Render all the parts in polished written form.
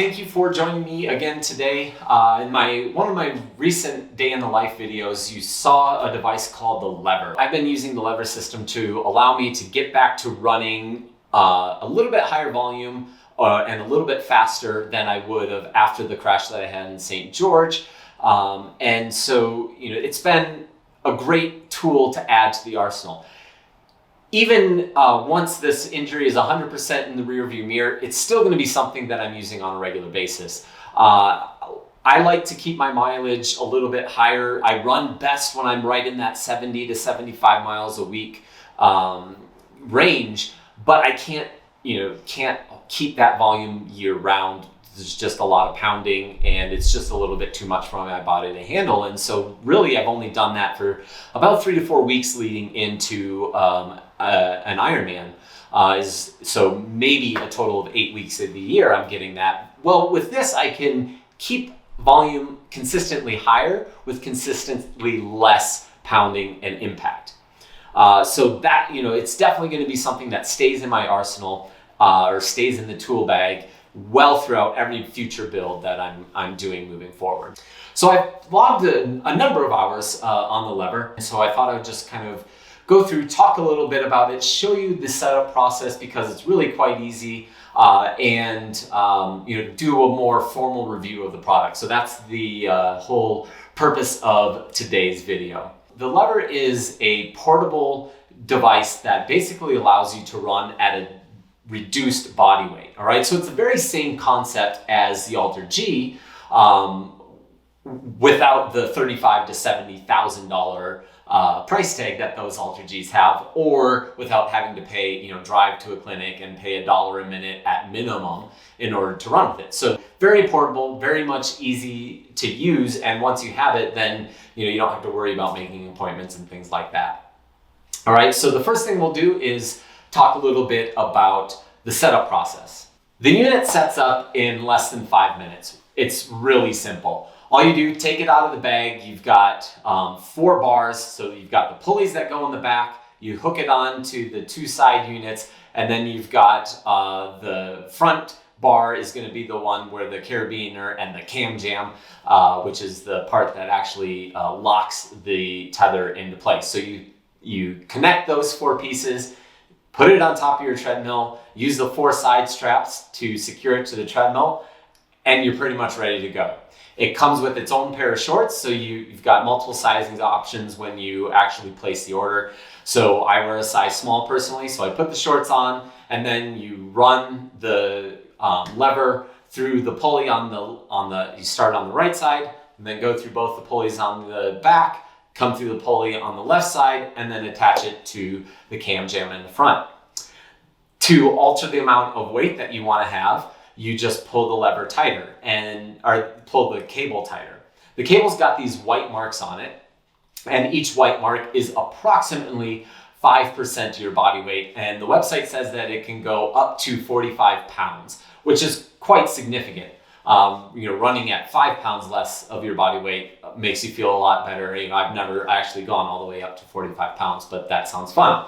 Thank you for joining me again today. In one of my recent day in the life videos, you saw a device called the lever. I've been using the lever system to allow me to get back to running a little bit higher volume and a little bit faster than I would have after the crash that I had in St. George. And so, it's been a great tool to add to the arsenal. Even once this injury is 100% in the rearview mirror, it's still going to be something that I'm using on a regular basis. I like to keep my mileage a little bit higher. I run best when I'm right in that 70 to 75 miles a week range, but I can't keep that volume year round. There's just a lot of pounding and it's just a little bit too much for my body to handle. And so really I've only done that for about 3 to 4 weeks leading into an Ironman. So maybe a total of 8 weeks of the year I'm getting that. Well, with this I can keep volume consistently higher with consistently less pounding and impact. So that, it's definitely going to be something that stays in my arsenal or stays in the tool bag well throughout every future build that I'm doing moving forward. So I've logged a number of hours on the lever, and so I thought I would just kind of go through, talk a little bit about it, show you the setup process because it's really quite easy, and do a more formal review of the product. So that's the whole purpose of today's video. The lever is a portable device that basically allows you to run at a reduced body weight. All right, so it's the very same concept as the Alter G, without the $35,000 to $70,000 price tag that those Alter Gs have, or without having to pay, drive to a clinic and pay $1 a minute at minimum in order to run with it. So very portable, very much easy to use, and once you have it, then you don't have to worry about making appointments and things like that. All right, so the first thing we'll do is talk a little bit about the setup process. The unit sets up in less than 5 minutes. It's really simple. All you do, take it out of the bag. You've got 4 bars. So you've got the pulleys that go in the back. You hook it on to the 2 side units. And then you've got the front bar is going to be the one where the carabiner and the cam jam, which is the part that actually locks the tether into place. So you connect those 4 pieces, put it on top of your treadmill, use the 4 side straps to secure it to the treadmill, and you're pretty much ready to go. It comes with its own pair of shorts, so you've got multiple sizing options when you actually place the order. So I wear a size small personally, so I put the shorts on, and then you run the lever through the pulley you start on the right side, and then go through both the pulleys on the back, come through the pulley on the left side, and then attach it to the cam jam in the front. To alter the amount of weight that you want to have, you just pull the lever tighter or pull the cable tighter. The cable's got these white marks on it, and each white mark is approximately 5% of your body weight, and the website says that it can go up to 45 pounds, which is quite significant. Running at 5 pounds less of your body weight makes you feel a lot better. I've never actually gone all the way up to 45 pounds, but that sounds fun.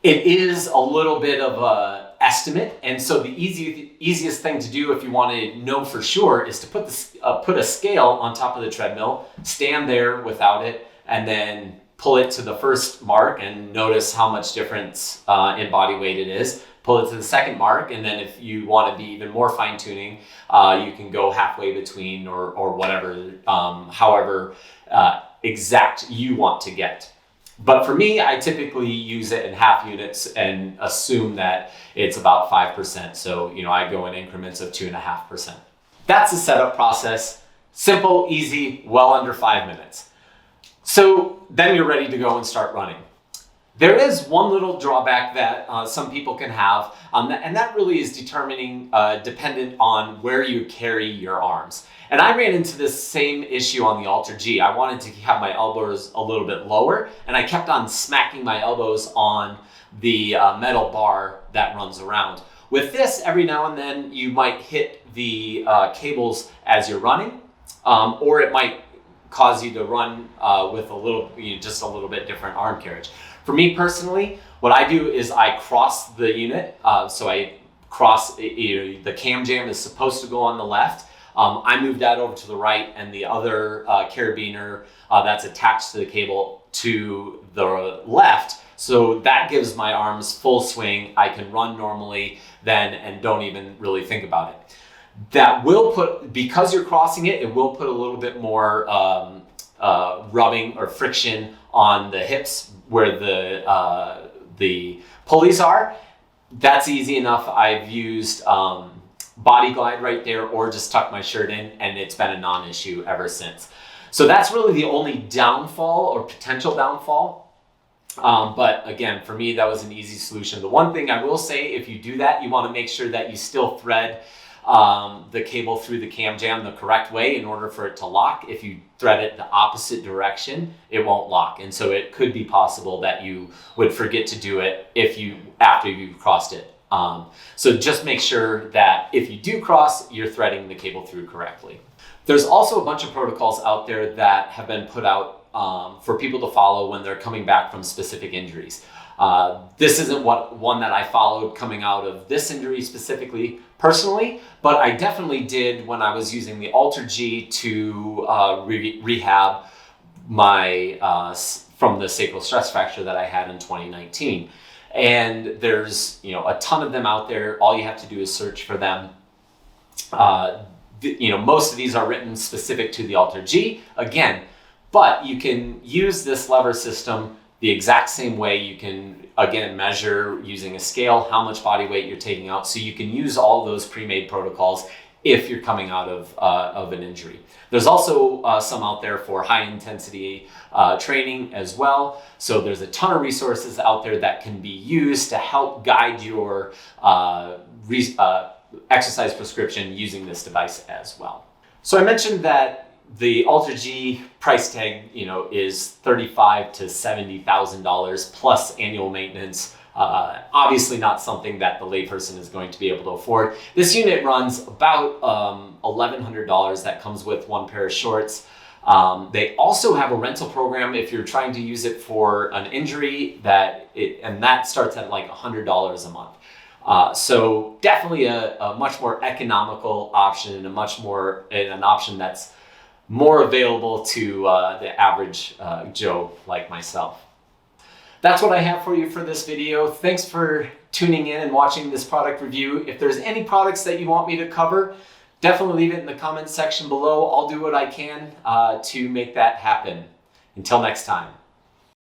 It is a little bit of an estimate, and so the easiest thing to do if you want to know for sure is to put a scale on top of the treadmill, stand there without it, and then pull it to the first mark and notice how much difference in body weight it is. Pull it to the second mark, and then if you want to be even more fine-tuning, you can go halfway between or whatever, however exact you want to get. But for me, I typically use it in half units and assume that it's about 5%. So, I go in increments of 2.5%. That's the setup process. Simple, easy, well under 5 minutes. So then you're ready to go and start running. There is one little drawback that some people can have, and that really is dependent on where you carry your arms. And I ran into this same issue on the Alter G. I wanted to have my elbows a little bit lower, and I kept on smacking my elbows on the metal bar that runs around. With this, every now and then you might hit the cables as you're running, or it might cause you to run with just a little bit different arm carriage. For me personally, what I do is I cross the unit, so I the cam jam is supposed to go on the left. I moved that over to the right, and the other carabiner that's attached to the cable to the left. So that gives my arms full swing. I can run normally then and don't even really think about it. That will put, because you're crossing it, it will put a little bit more rubbing or friction on the hips where the pulleys are. That's easy enough. I've used Body Glide right there, or just tuck my shirt in, and it's been a non-issue ever since. So that's really the only downfall or potential downfall. But again, for me, that was an easy solution. The one thing I will say, if you do that, you want to make sure that you still thread the cable through the cam jam the correct way in order for it to lock. If you thread it the opposite direction, it won't lock. And so it could be possible that you would forget to do it after you've crossed it. So just make sure that if you do cross, you're threading the cable through correctly. There's also a bunch of protocols out there that have been put out for people to follow when they're coming back from specific injuries. This isn't one that I followed coming out of this injury specifically personally, but I definitely did when I was using the Alter G to rehab my from the sacral stress fracture that I had in 2019. And there's a ton of them out there. All you have to do is search for them. Most of these are written specific to the Alter G again, but you can use this lever system the exact same way. You can again measure using a scale how much body weight you're taking out, so you can use all those pre-made protocols if you're coming out of an injury. There's also some out there for high intensity training as well. So there's a ton of resources out there that can be used to help guide your exercise prescription using this device as well. So I mentioned that the Alter G price tag, is $35,000 to $70,000 plus annual maintenance. Obviously not something that the layperson is going to be able to afford. This unit runs about $1,100. That comes with one pair of shorts. They also have a rental program if you're trying to use it for an injury, and that starts at like $100 a month. So definitely a much more economical option, and an option that's more available to the average Joe like myself. That's what I have for you for this video. Thanks for tuning in and watching this product review. If there's any products that you want me to cover, definitely leave it in the comments section below. I'll do what I can to make that happen. Until next time.